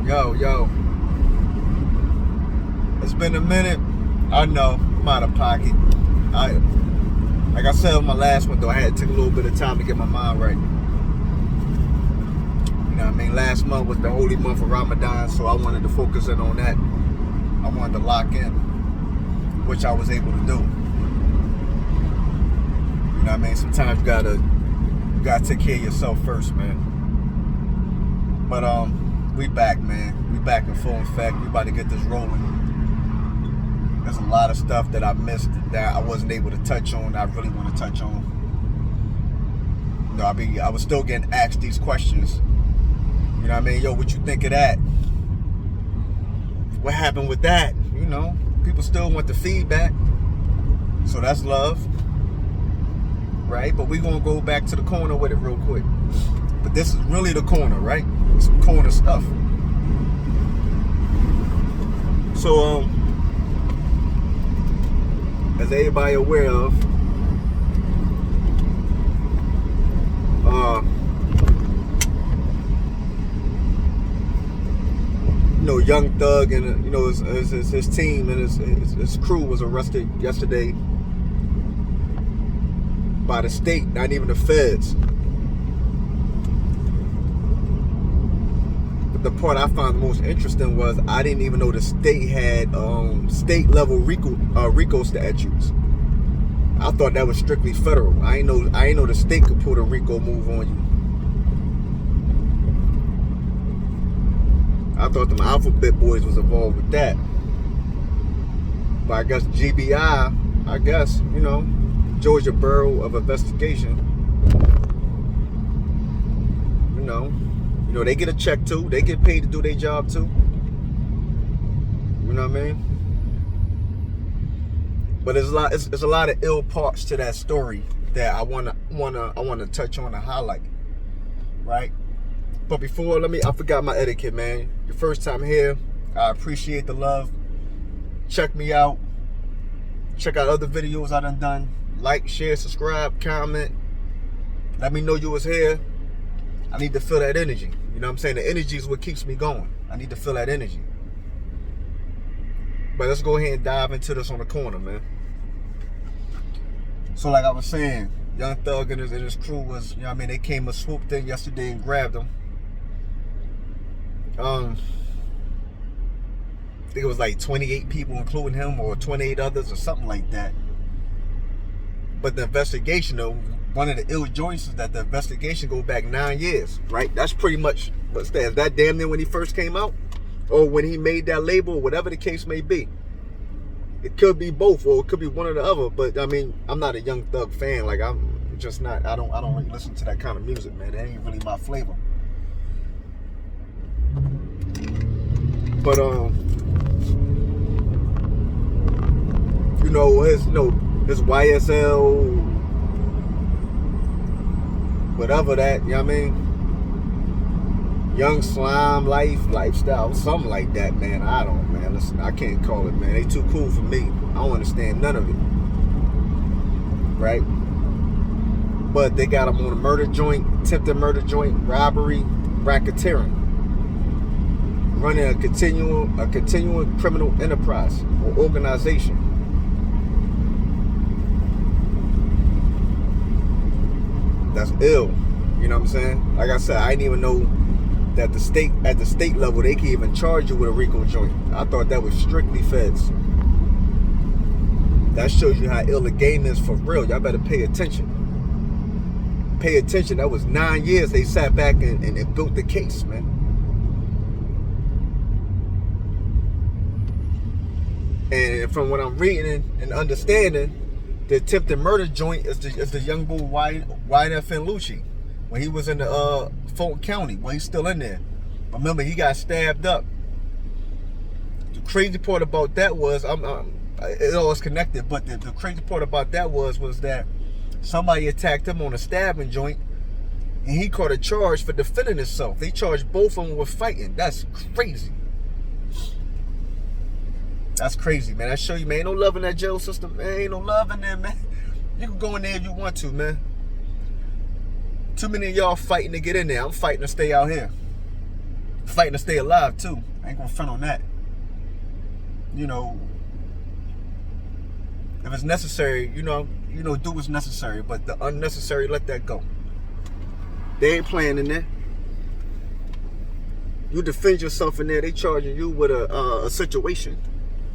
Yo. It's been a minute. I know, I'm out of pocket. Like I said on my last one though, I had to take a little bit of time to get my mind right. You know what I mean? Last month was the holy month of Ramadan, so I wanted to focus in on that. I wanted to lock in, which I was able to do. You know what I mean? Sometimes you gotta take care of yourself first, man. But we back, man. We back in full effect. We about to get this rolling. There's a lot of stuff that I missed that I wasn't able to touch on. I really want to touch on. You know, I was still getting asked these questions. You know what I mean? Yo, what you think of that? What happened with that? You know, people still want the feedback. So that's love. Right? But we're going to go back to the corner with it real quick. But this is really the corner, right? Some corner stuff. So, as everybody aware of, Young Thug and his team and his crew was arrested yesterday by the state, not even the feds. But the part I found most interesting was I didn't even know the state had state level Rico statutes. I thought that was strictly federal. I ain't know the state could put a Rico move on you. I thought them Alphabet Boys was involved with that. But I guess GBI, Georgia Bureau of Investigation, they get a check too. They get paid to do their job too. You know what I mean? But there's a lot of ill parts to that story that I wanna touch on and highlight, right? But before, I forgot my etiquette, man. Your first time here, I appreciate the love. Check me out. Check out other videos I done. Like, share, subscribe, comment. Let me know you was here. I need to feel that energy. You know what I'm saying? The energy is what keeps me going. I need to feel that energy. But let's go ahead and dive into this on the corner, man. So like I was saying, Young Thug and his crew was, they came and swooped in yesterday and grabbed him. I think it was like 28 people, including him, or 28 others, or something like that. But the investigation, though, one of the ill joints is that the investigation go back 9 years, right? That's pretty much, what's that? Is that damn near when he first came out? Or when he made that label, or whatever the case may be. It could be both, or it could be one or the other. But, I'm not a Young Thug fan. Like, I'm just not, I don't really listen to that kind of music, man. That ain't really my flavor. But, his YSL, whatever that, Young Slime lifestyle, something like that, man. Listen, I can't call it, man. They too cool for me. I don't understand none of it. Right? But they got him on a murder joint, attempted murder joint, robbery, racketeering. Running a continuing criminal enterprise or organization. That's ill. You know what I'm saying? Like I said, I didn't even know that at the state level they can even charge you with a Rico joint. I thought that was strictly feds. That shows you how ill the game is for real. Y'all better pay attention. Pay attention. That was 9 years they sat back and built the case, man. And from what I'm reading and understanding, the attempted murder joint is the young boy YSL Lucci. When he was in the Fulton County, he's still in there. Remember, he got stabbed up. The crazy part about that was, it all is connected, but the crazy part about that was that somebody attacked him on a stabbing joint, and he caught a charge for defending himself. They charged both of them with fighting. That's crazy. That's crazy, man. I show you, man. Ain't no love in that jail system, man. Ain't no love in there, man. You can go in there if you want to, man. Too many of y'all fighting to get in there. I'm fighting to stay out here. fighting to stay alive too. I ain't gonna front on that. You know, if it's necessary, do what's necessary. But the unnecessary, let that go. They ain't playing in there. You defend yourself in there, they charging you with a situation.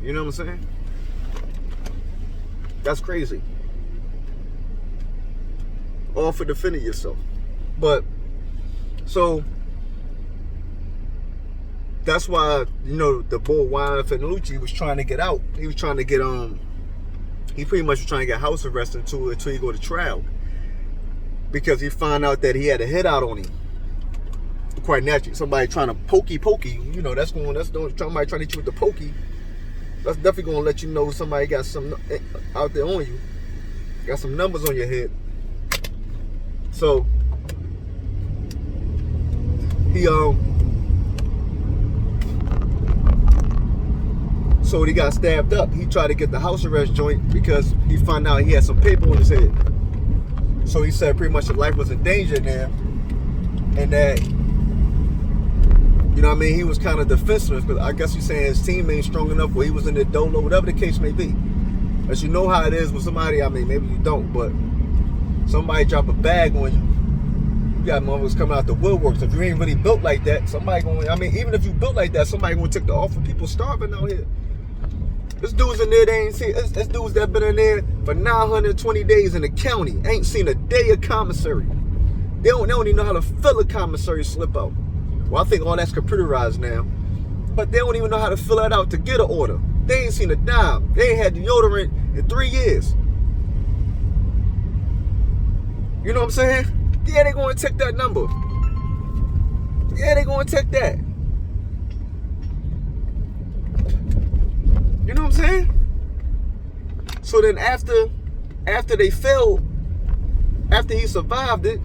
You know what I'm saying? That's crazy. All for defending yourself. But, so, that's why, the boy YSL Lucci was trying to get out. He was trying to get, he pretty much was trying to get house arrest until he go to trial. Because he found out that he had a hit out on him. Quite naturally, somebody trying to pokey, that's somebody trying to hit you with the pokey. That's definitely gonna let you know somebody got some out there on you, got some numbers on your head. So he got stabbed up. He tried to get the house arrest joint because he found out he had some paper on his head. So he said pretty much his life was in danger there, and that. You know what I mean? He was kind of defensive, because I guess he's saying his team ain't strong enough, or he was in the dolo, whatever the case may be. As you know how it is with somebody, I mean, maybe you don't, but somebody drop a bag on you, you got motherfuckers coming out the woodworks. If you ain't really built like that, somebody even if you built like that, somebody gonna take the offer. People starving out here. This dude's in there, they ain't seen, this dude's that been in there for 920 days in the county, ain't seen a day of commissary. They don't even know how to fill a commissary slip out. Well, I think all that's computerized now. But they don't even know how to fill that out to get an order. They ain't seen a dime. They ain't had deodorant in 3 years. You know what I'm saying? Yeah, they going to take that number. Yeah, they going to take that. You know what I'm saying? So then after they failed, after he survived it,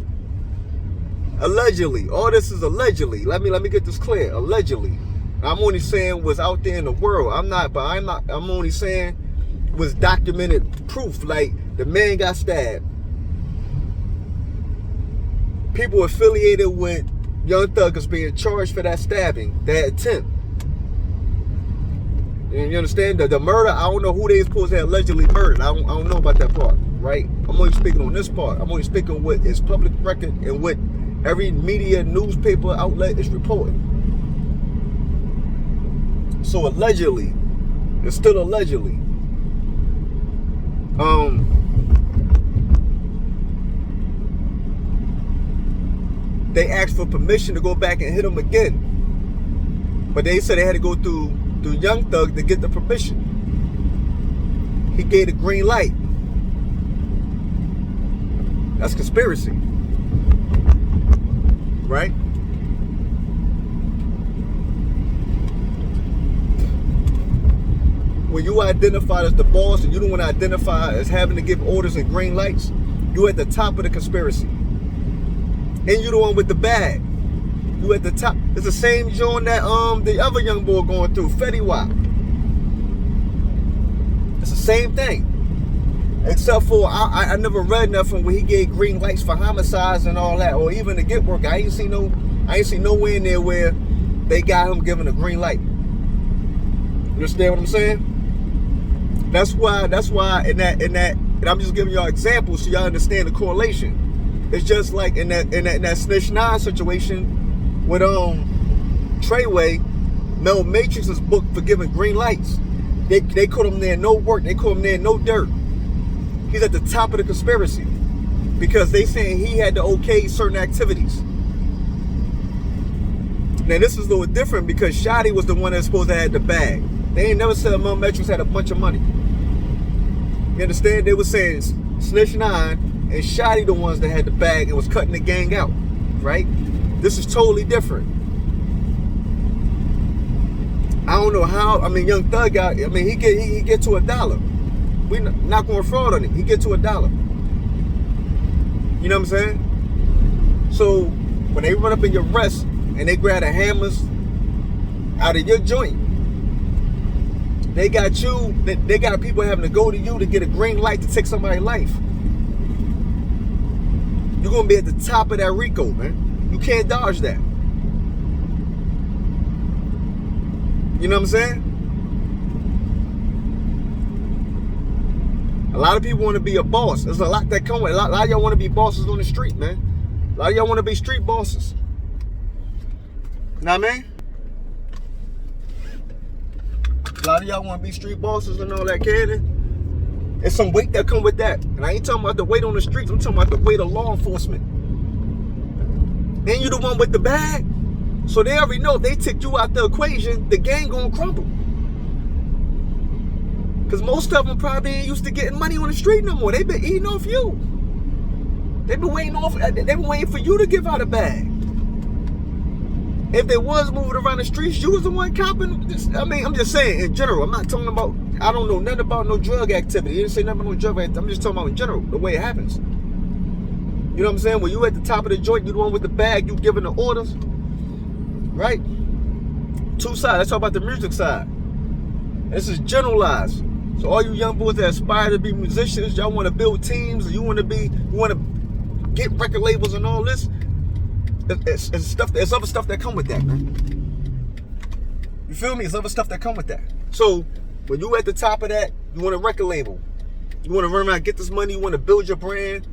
allegedly, all this is allegedly. Let me get this clear. Allegedly, I'm only saying what's out there in the world. I'm only saying was documented proof. Like, the man got stabbed. People affiliated with Young Thug is being charged for that stabbing, that attempt. And you understand? The murder, I don't know who they supposed to have allegedly murdered. I don't know about that part, right? I'm only speaking on this part. I'm only speaking what is public record and what every media, newspaper outlet is reporting. So allegedly, it's still allegedly. They asked for permission to go back and hit him again, but they said they had to go through Young Thug to get the permission. He gave the green light. That's conspiracy. Right? When you identified as the boss and you don't want to identify as having to give orders and green lights, you at the top of the conspiracy. And you the one with the bag. You at the top. It's the same joint that the other young boy going through, Fetty Wap. It's the same thing. Except for I never read nothing where he gave green lights for homicides and all that, or even to get work. I ain't seen nowhere in there where they got him giving a green light. You understand what I'm saying? That's why in that and I'm just giving y'all examples so y'all understand the correlation. It's just like in that Snitch 9 situation with Treyway, Mel Matrix's book for giving green lights. They caught him there no work, they caught him there no dirt. He's at the top of the conspiracy because they saying he had to okay certain activities. Now this is a little different because Shotty was the one that's supposed to have the bag. They ain't never said Mel Matrix had a bunch of money. You understand? They were saying Snitch 9 and Shotty the ones that had the bag and was cutting the gang out, right? This is totally different. I don't know how. I mean, Young Thug got. I mean, he get to $1. We not going fraud on him. He get to $1. You know what I'm saying? So when they run up in your rest and they grab the hammers out of your joint, they got you. They got people having to go to you to get a green light to take somebody's life. You're gonna be at the top of that Rico, man. You can't dodge that. You know what I'm saying? A lot of people want to be a boss. There's a lot that come with it. A lot of y'all want to be bosses on the street, man. A lot of y'all want to be street bosses. You know what I mean? A lot of y'all want to be street bosses and all that, kid. There's some weight that come with that. And I ain't talking about the weight on the streets. I'm talking about the weight of law enforcement. And you the one with the bag. So they already know if they take you out the equation, the gang gonna crumble. Because most of them probably ain't used to getting money on the street no more. They been eating off you. They been waiting for you to give out a bag. If they was moving around the streets, you was the one copping. I mean, I'm just saying in general. I'm not talking about, I don't know nothing about no drug activity. You didn't say nothing about no drug activity. I'm just talking about in general, the way it happens. You know what I'm saying? When you at the top of the joint, you the one with the bag, you giving the orders. Right? Two sides. Let's talk about the music side. This is generalized. So all you young boys that aspire to be musicians, y'all want to build teams, you want to get record labels and all this. It's stuff. There's other stuff that come with that, man. You feel me? There's other stuff that come with that. So when you at the top of that, you want a record label. You want to run around, get this money. You want to build your brand.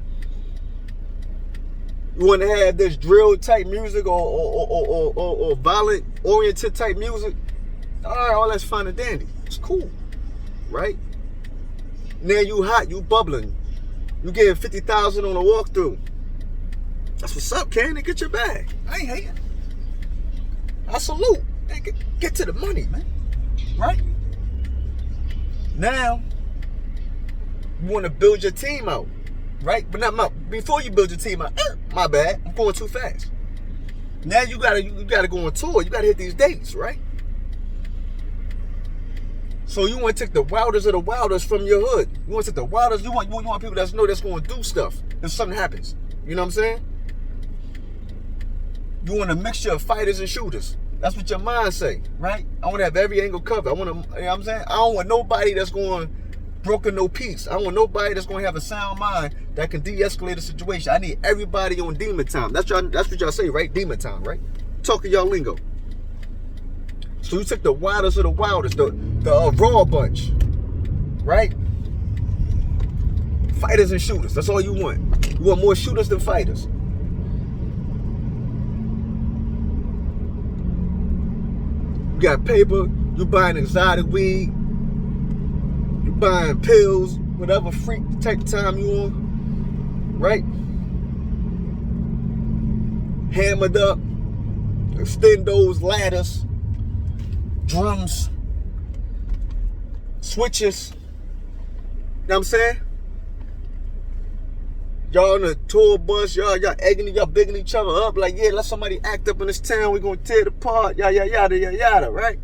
You want to have this drill type music or violent oriented type music. All right, all that's fine and dandy. It's cool, right? Now you hot, you bubbling. You getting 50,000 on a walkthrough. That's what's up, Ken. Get your bag. I ain't hating. I salute. Get to the money, man. Right? Now, you want to build your team out. Right? But before you build your team out, my bad, I'm going too fast. Now you gotta go on tour. You gotta hit these dates, right? So you want to take the wildest of the wildest from your hood. You want to take the wildest. You want people that know that's going to do stuff if something happens. You know what I'm saying? You want a mixture of fighters and shooters. That's what your mind say, right? I want to have every angle covered. You know what I'm saying? I don't want nobody that's going broken no peace. I don't want nobody that's going to have a sound mind that can de-escalate a situation. I need everybody on demon time. That's what y'all say, right? Demon time, right? Talking y'all lingo. So you took the wildest of the wildest, the raw bunch, right? Fighters and shooters. That's all you want. You want more shooters than fighters. You got paper. You buying exotic weed. You buying pills. Whatever freak type time you on, right? Hammered up. Extend those ladders. Drums, switches, you know what I'm saying? Y'all on the tour bus, y'all bigging each other up like, yeah, let somebody act up in this town, we're gonna tear it apart, yada, right?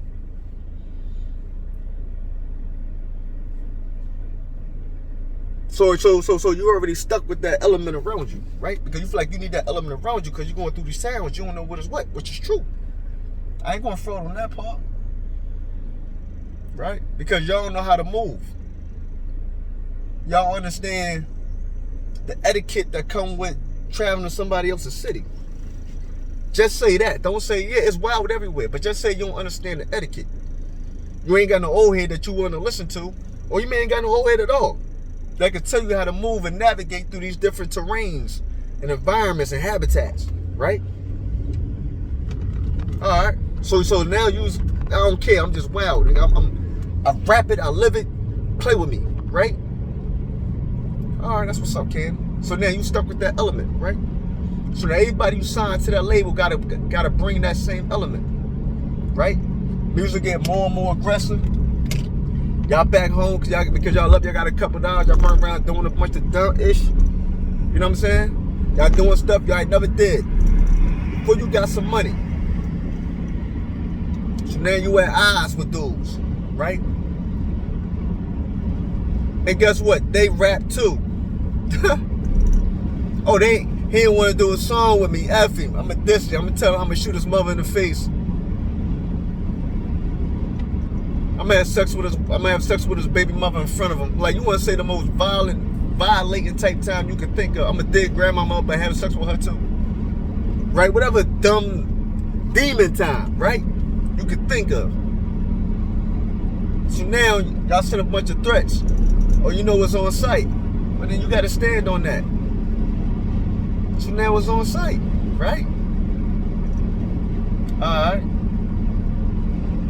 So you already stuck with that element around you, right? Because you feel like you need that element around you because you're going through these towns, you don't know what is what, which is true. I ain't gonna fraud on that part. Right? Because y'all don't know how to move. Y'all understand the etiquette that come with traveling to somebody else's city. Just say that. Don't say, yeah, it's wild everywhere. But just say you don't understand the etiquette. You ain't got no old head that you want to listen to. Or you may ain't got no old head at all. That can tell you how to move and navigate through these different terrains and environments and habitats. Right? Alright. So now I don't care. I'm just wild. I rap it, I live it, play with me, right? All right, that's what's up, Ken. So now you stuck with that element, right? So now everybody you sign to that label gotta bring that same element, right? Music get more and more aggressive. Y'all back home because y'all love y'all got a couple dollars. Y'all run around doing a bunch of dumb-ish. You know what I'm saying? Y'all doing stuff y'all ain't never did before you got some money. So now you at odds with dudes, right? And guess what? They rap too. Oh, he didn't want to do a song with me. F him. I'm going to diss him. I'm going to tell him I'm going to shoot his mother in the face. I'm going to have sex with his baby mother in front of him. Like, you want to say the most violating type time you can think of. I'm going to dig grandmama up and have sex with her too. Right? Whatever dumb demon time, right? You could think of. So now y'all send a bunch of threats, or you know it's on site, but then you got to stand on that. So now it's on site, right? All right.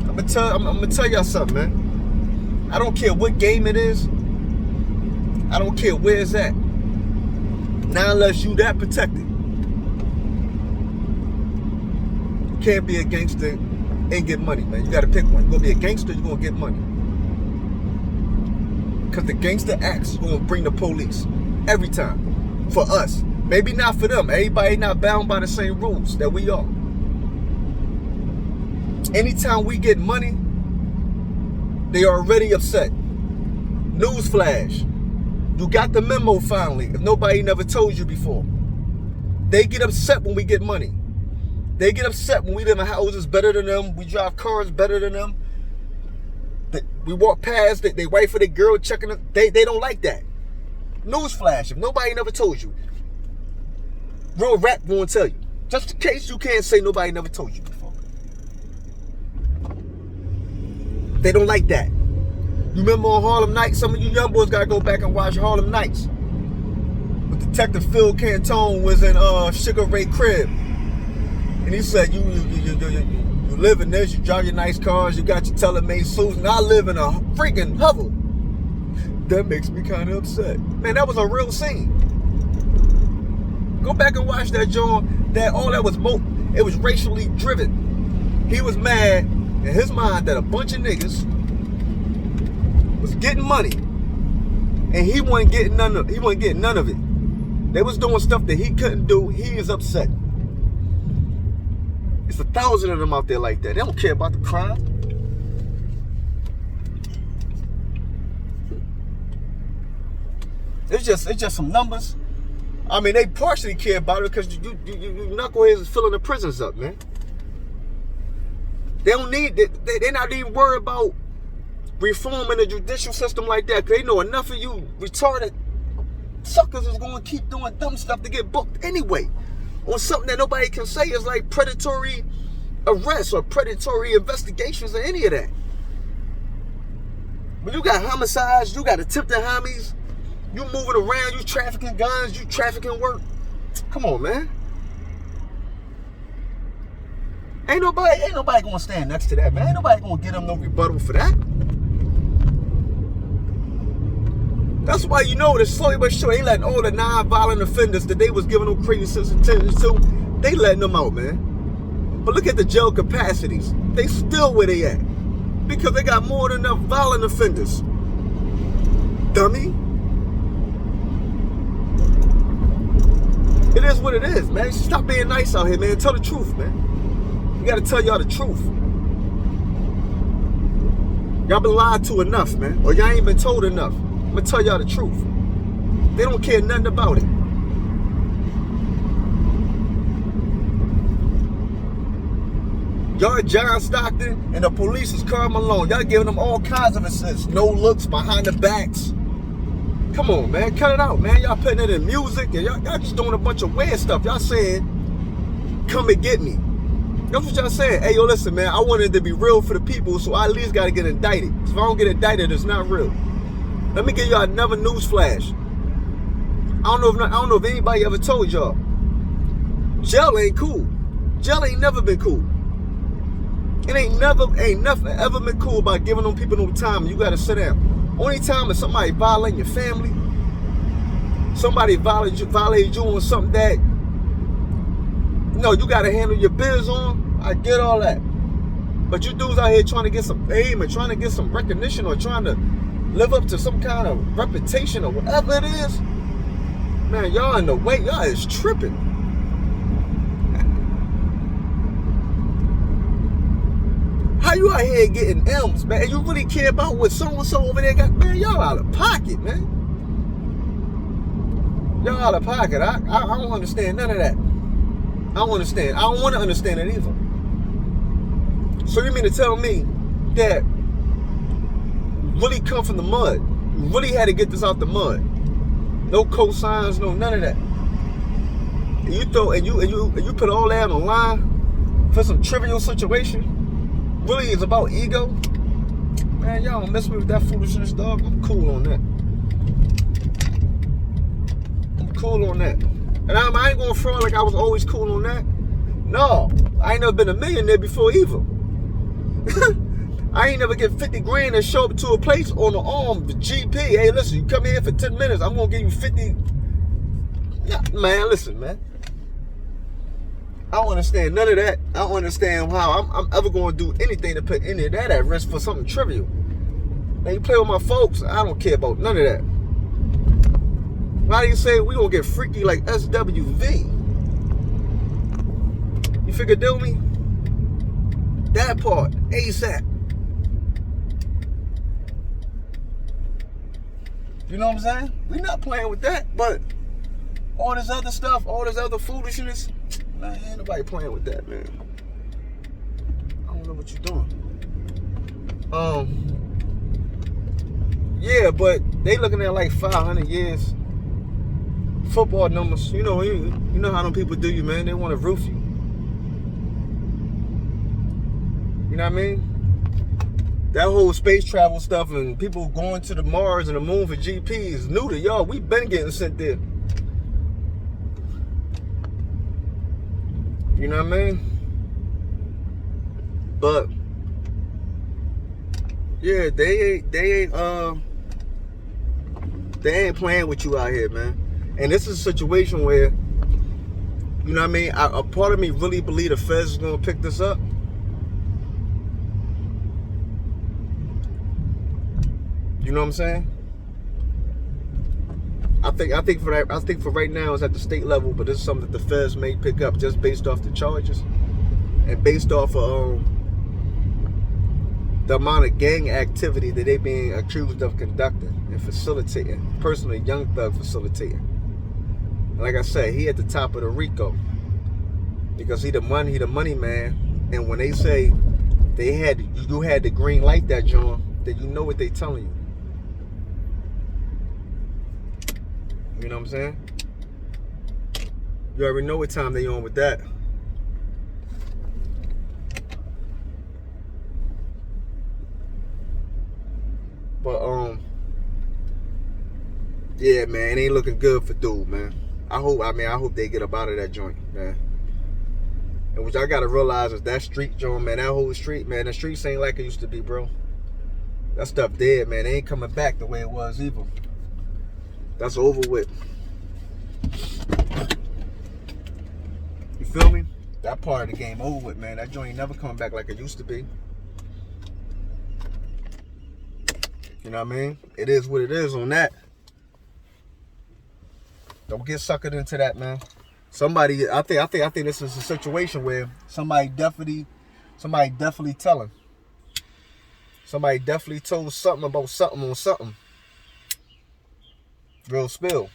I'm gonna tell y'all something, man. I don't care what game it is. I don't care where it's at. Now, unless you that protected, you can't be a gangster and get money, man. You gotta pick one. You're gonna be a gangster, you're gonna get money. Because the gangster acts is gonna bring the police every time. For us. Maybe not for them. Everybody not bound by the same rules that we are. Anytime we get money, they are already upset. Newsflash. You got the memo finally, if nobody never told you before. They get upset when we get money. They get upset when we live in houses better than them. We drive cars better than them. We walk past, they wait for their girl checking them. They don't like that. Newsflash, if nobody never told you. Real rap won't tell you. Just in case you can't say nobody never told you before. They don't like that. You remember on Harlem Nights? Some of you young boys gotta go back and watch Harlem Nights. But Detective Phil Cantone was in Sugar Ray crib. And he said, you live in this, you drive your nice cars, you got your tailor-made suits, and I live in a freaking hovel. That makes me kind of upset. Man, that was a real scene. Go back and watch that, John. That all that was it was racially driven. He was mad in his mind that a bunch of niggas was getting money, and he wasn't getting none of it. They was doing stuff that he couldn't do. He is upset. It's 1,000 of them out there like that. They don't care about the crime. It's just some numbers. I mean, they partially care about it because you knuckleheads is filling the prisons up, man. They don't need it. They're not even worried about reforming the judicial system like that. Because they know enough of you retarded suckers is going to keep doing dumb stuff to get booked anyway. On something that nobody can say is like predatory arrests or predatory investigations or any of that. When you got homicides, you got attempted homies, you moving around, you trafficking guns, you trafficking work. Come on, man. Ain't nobody gonna stand next to that, man. Ain't nobody gonna get them no rebuttal for that. That's why you know that slowly but sure ain't letting all the non-violent offenders that they was giving them crazy attention to, they letting them out, man. But look at the jail capacities. They still where they at. Because they got more than enough violent offenders. Dummy. It is what it is, man. Stop being nice out here, man. Tell the truth, man. You gotta tell y'all the truth. Y'all been lied to enough, man. Or y'all ain't been told enough. I'm gonna tell y'all the truth. They don't care nothing about it. Y'all John Stockton and the police is Karl Malone. Y'all giving them all kinds of assists. No looks, behind the backs. Come on, man. Cut it out, man. Y'all putting it in music and y'all just doing a bunch of weird stuff. Y'all saying, come and get me. That's what y'all saying. Hey, yo, listen, man. I wanted it to be real for the people, so I at least got to get indicted. If I don't get indicted, it's not real. Let me give y'all another news flash. I don't know if anybody ever told y'all. Jail ain't cool. Jail ain't never been cool. It ain't nothing ever been cool about giving them people no time. You gotta sit down. Only time is somebody violating your family. Somebody violated you on something that you gotta handle your biz on. I get all that. But you dudes out here trying to get some fame and trying to get some recognition or trying to live up to some kind of reputation or whatever it is. Man, y'all in the way. Y'all is tripping. How you out here getting M's, man? And you really care about what so-and-so over there got? Man, y'all out of pocket, man. Y'all out of pocket. I don't understand none of that. I don't understand. I don't want to understand it either. So you mean to tell me that really come from the mud? You really had to get this out the mud. No cosigns, no none of that. And you put all that on the line for some trivial situation? Really is about ego? Man, Man, y'all don't mess me with that foolishness, dog. I'm cool on that. I'm cool on that. And I ain't gonna front like I was always cool on that. No, I ain't never been a millionaire before either. I ain't never get 50 grand and show up to a place on the arm, the GP. Hey, listen, you come here for 10 minutes, I'm gonna give you 50. Yeah, man, listen, man. I don't understand none of that. I don't understand how I'm ever gonna do anything to put any of that at risk for something trivial. Now you play with my folks, I don't care about none of that. Why do you say we gonna get freaky like SWV? You figure do me? That part, ASAP. You know what I'm saying? We not playing with that, but all this other stuff, all this other foolishness, man, ain't nobody playing with that, man. I don't know what you're doing. Yeah, but they looking at like 500 years. Football numbers, you know how them people do you, man. They want to roof you. You know what I mean? That whole space travel stuff and people going to the Mars and the moon for GP is new to y'all. We been getting sent there. You know what I mean? But yeah, they ain't playing with you out here, man. And this is a situation where, you know what I mean? A part of me really believe the feds is gonna pick this up. You know what I'm saying? I think for right now it's at the state level, but this is something that the feds may pick up just based off the charges and based off of the amount of gang activity that they being accused of conducting and facilitating. Personally, Young Thug facilitating. And like I said, he at the top of the Rico because he the money man. And when they say you had the green light that John, then you know what they telling you. You know what I'm saying? You already know what time they on with that. But yeah, man, it ain't looking good for dude, man. I hope they get up out of that joint, man. And what y'all gotta realize is that street joint, man, that whole street, man, the streets ain't like it used to be, bro. That stuff dead, man. They ain't coming back the way it was either. That's over with. You feel me? That part of the game over with, man. That joint ain't never coming back like it used to be. You know what I mean? It is what it is on that. Don't get suckered into that, man. Somebody, I think this is a situation where somebody definitely telling. Somebody definitely told something about something on something. Real spill.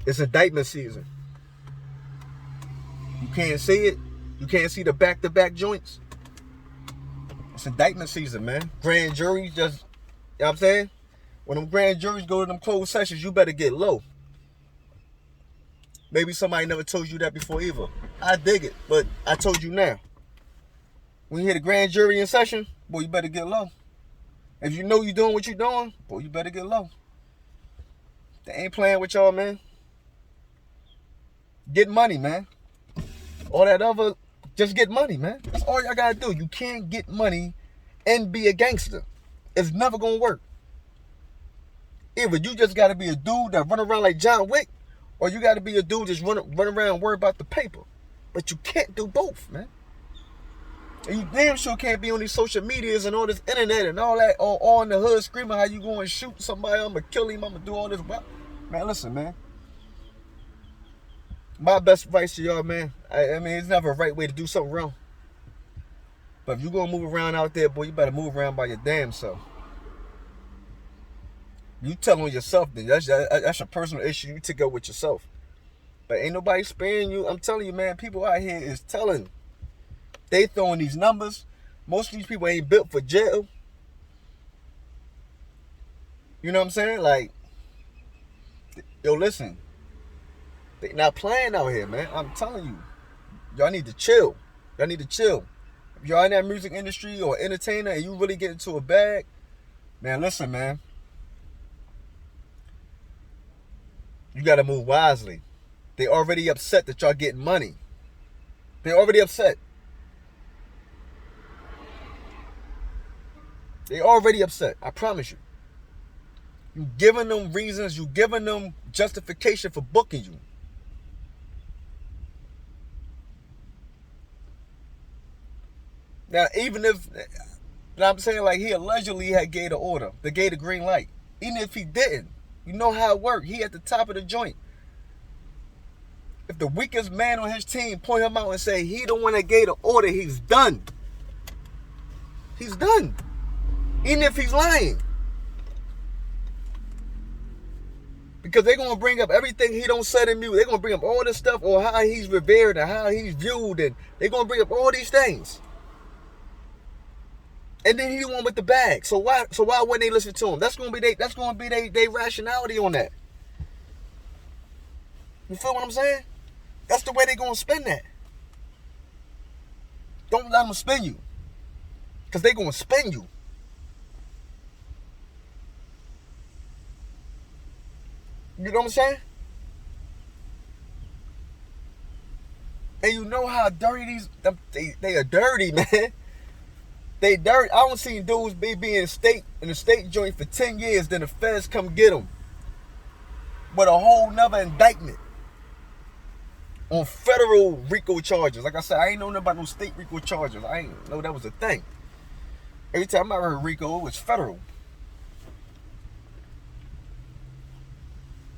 It's indictment season. You can't see it. You can't see the back-to-back joints. It's indictment season, man. Grand juries just, you know what I'm saying? When them grand juries go to them closed sessions, you better get low. Maybe somebody never told you that before either. I dig it, but I told you now. When you hear the grand jury in session, boy, you better get low. If you know you're doing what you're doing, boy, you better get low. They ain't playing with y'all, man. Get money, man. All that other, just get money, man. That's all y'all gotta do. You can't get money and be a gangster. It's never gonna work. Either you just gotta be a dude that run around like John Wick, or you gotta be a dude just run around and worry about the paper. But you can't do both, man. And you damn sure can't be on these social medias and all this internet and all that, all in the hood screaming how you going to shoot somebody, I'm going to kill him, I'm going to do all this. Man, listen, man. My best advice to y'all, man, I mean, it's never a right way to do something wrong. But if you're going to move around out there, boy, you better move around by your damn self. You tell on yourself, then that's a personal issue you take up with yourself. But ain't nobody sparing you. I'm telling you, man, people out here is telling. They throwing these numbers. Most of these people ain't built for jail. You know what I'm saying? Like, yo, listen. They not playing out here, man. I'm telling you. Y'all need to chill. Y'all need to chill. If you're in that music industry or entertainer and you really get into a bag, man, listen, man. You got to move wisely. They already upset that y'all getting money. They already upset. They already upset. I promise you. You giving them reasons. You giving them justification for booking you. Now, even if, I'm saying, like, he allegedly had gave the order, they gave the green light. Even if he didn't, you know how it worked. He at the top of the joint. If the weakest man on his team point him out and say he the one that gave the order, he's done. He's done. Even if he's lying. Because they're going to bring up everything he don't say in music. They're going to bring up all this stuff or how he's revered and how he's viewed. And they're going to bring up all these things. And then he the one with the bag. So why wouldn't they listen to him? That's going to be their rationality on that. You feel what I'm saying? That's the way they're going to spin that. Don't let them spin you. Because they're going to spin you. You know what I'm saying? And you know how dirty they are dirty, man. They dirty. I don't see dudes be in the state joint for 10 years, then the feds come get them with a whole nother indictment on federal Rico charges. Like I said, I ain't know nothing about no state Rico charges. I ain't know that was a thing. Every time I heard Rico, it was federal.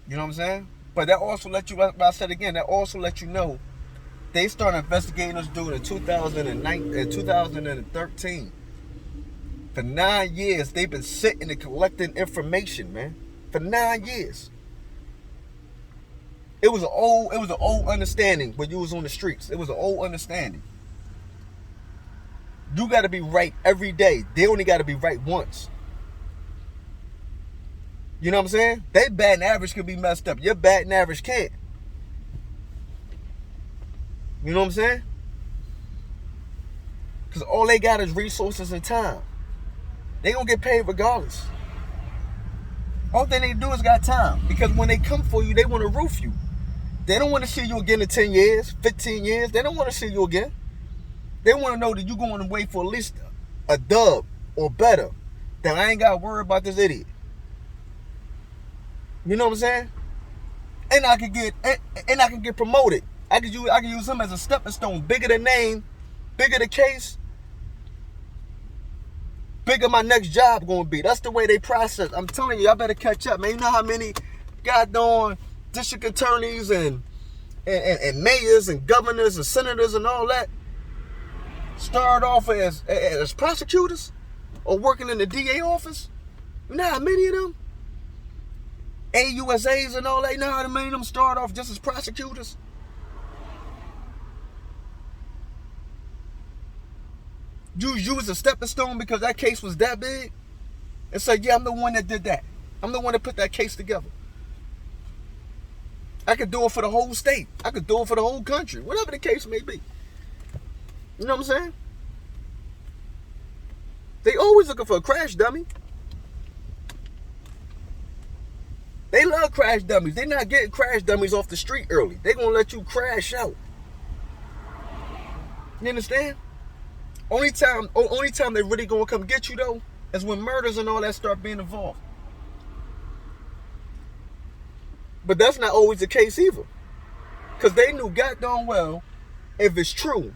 You know what I'm saying? But that also let you, like I said again, that also let you know they started investigating us dude in 2009 and 2013. For 9 years, they've been sitting and collecting information, man. For 9 years. It was an old understanding when you was on the streets. It was an old understanding. You got to be right every day. They only got to be right once. You know what I'm saying? Their batting average can be messed up. Your batting average can't. You know what I'm saying? Because all they got is resources and time. They gonna get paid regardless. All thing they do is got time. Because when they come for you, they want to roof you. They don't want to see you again in 10 years, 15 years. They don't want to see you again. They want to know that you're going away for at least a dub or better. That I ain't got to worry about this idiot. You know what I'm saying? And I can get promoted. I can use him as a stepping stone. Bigger the name, bigger the case, bigger my next job gonna be. That's the way they process. I'm telling you, y'all better catch up, man. You know how many goddamn district attorneys and mayors and governors and senators and all that start off as prosecutors or working in the DA office? You know how many of them? AUSAs and all that, you know how many of them start off just as prosecutors? You use a stepping stone because that case was that big and say, yeah, I'm the one that did that. I'm the one that put that case together. I could do it for the whole state. I could do it for the whole country, whatever the case may be. You know what I'm saying? They always looking for a crash dummy. They love crash dummies. They're not getting crash dummies off the street early. They're going to let you crash out. You understand? Only time they really going to come get you, though, is when murders and all that start being involved. But that's not always the case either. Because they knew goddamn well, if it's true,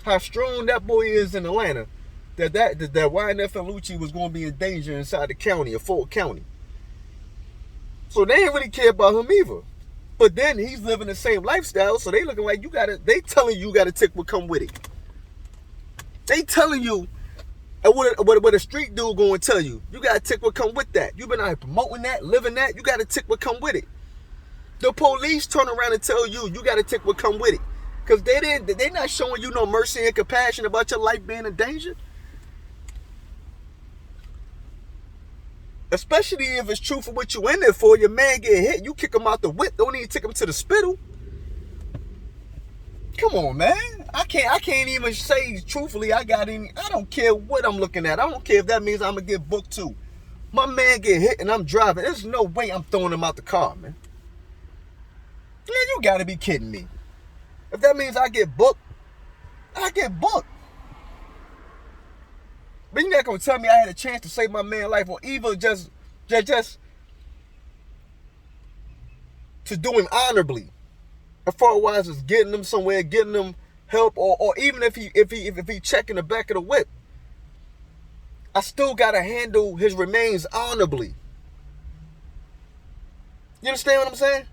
how strong that boy is in Atlanta, that YSL Lucci was going to be in danger inside the county, of Fulton County. So they didn't really care about him either. But then he's living the same lifestyle, so they looking like they telling you got to take what come with it. They telling you, and what a street dude going to tell you, you got to take what come with that. You been out here promoting that, living that, you got to take what come with it. The police turn around and tell you, you got to take what come with it. Because they not showing you no mercy and compassion about your life being in danger. Especially if it's true for what you in there for. Your man get hit, you kick him out the whip. Don't even take him to the spittle. Come on, man. I can't even say truthfully I don't care what I'm looking at. I don't care if that means I'm gonna get booked too. My man get hit and I'm driving. There's no way I'm throwing him out the car, man. Man, you gotta be kidding me. If that means I get booked, I get booked. But you're not gonna tell me I had a chance to save my man's life, or even just to do him honorably. As far as getting him somewhere, getting him help, or even if he checking the back of the whip, I still gotta handle his remains honorably. You understand what I'm saying?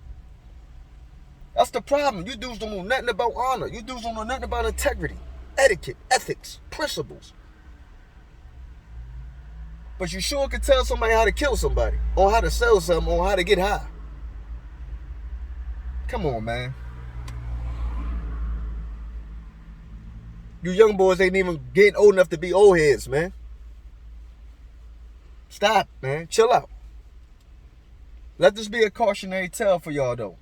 That's the problem. You dudes don't know nothing about honor. You dudes don't know nothing about integrity, etiquette, ethics, principles. But you sure can tell somebody how to kill somebody, or how to sell something, or how to get high. Come on, man. You young boys ain't even getting old enough to be old heads, man. Stop, man. Chill out. Let this be a cautionary tale for y'all, though.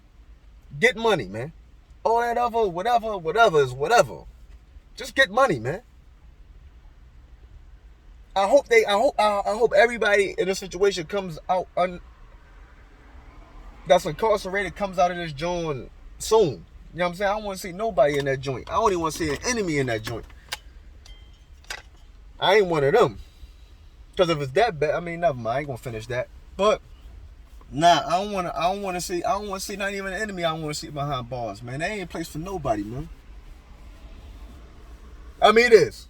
Get money, man. All that other, whatever is whatever. Just get money, man. I hope everybody in this situation comes out that's incarcerated comes out of this joint soon. You know what I'm saying? I don't want to see nobody in that joint. I only want to see an enemy in that joint. I ain't one of them. Because if it's that bad, I mean, never mind. I ain't gonna finish that. But nah, I don't want to see not even an enemy. I want to see behind bars, man. That ain't a place for nobody, man. I mean, it is.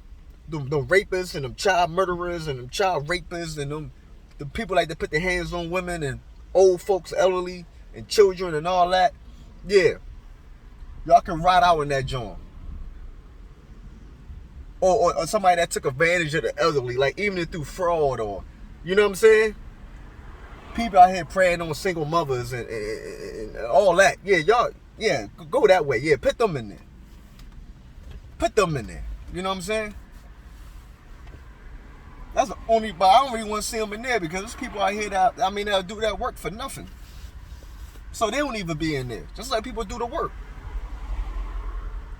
The rapists and them child murderers and them child rapists and the people like to put their hands on women and old folks, elderly and children and all that. Yeah, y'all can ride out in that joint. Or somebody that took advantage of the elderly, like even through fraud, or you know what I'm saying? People out here preying on single mothers and all that. Yeah, y'all, yeah, go that way. Yeah, put them in there. Put them in there. You know what I'm saying? That's the only, but I don't really want to see them in there because there's people out here that'll do that work for nothing. So they don't even be in there. Just let people do the work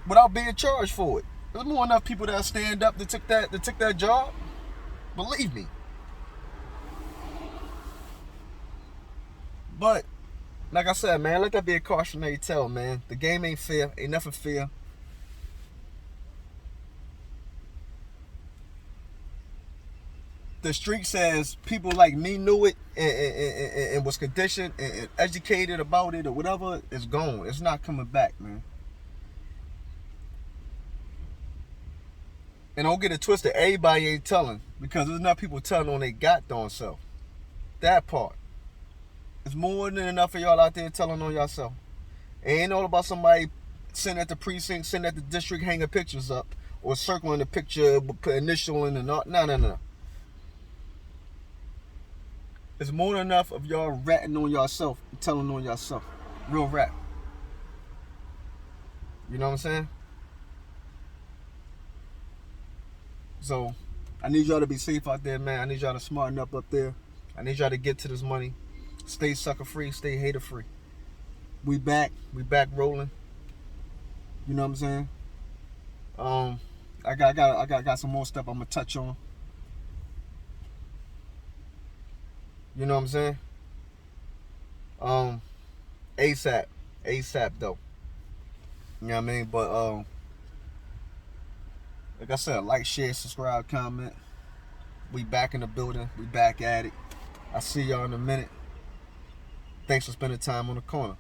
without being charged for it. There's more enough people that stand up to take that job. Believe me. But like I said, man, let that be a cautionary tale, man. The game ain't fair. Ain't nothing fair. The street says people like me knew it and was conditioned and educated about it or whatever. It's gone. It's not coming back, man. And don't get it twisted. Everybody ain't telling, because there's enough people telling on they goddamn self. That part. It's more than enough of y'all out there telling on yourself. It ain't all about somebody sitting at the precinct, sitting at the district, hanging pictures up, or circling the picture, put initialing and all. No. It's more than enough of y'all ratting on yourself and telling on yourself. Real rap. You know what I'm saying? So, I need y'all to be safe out there, man. I need y'all to smarten up there. I need y'all to get to this money. Stay sucker free, stay hater free. We back rolling. You know what I'm saying? I got some more stuff I'm gonna touch on. You know what I'm saying? ASAP though. You know what I mean? But like I said, like, share, subscribe, comment. We back in the building. We back at it. I'll see y'all in a minute. Thanks for spending time on the corner.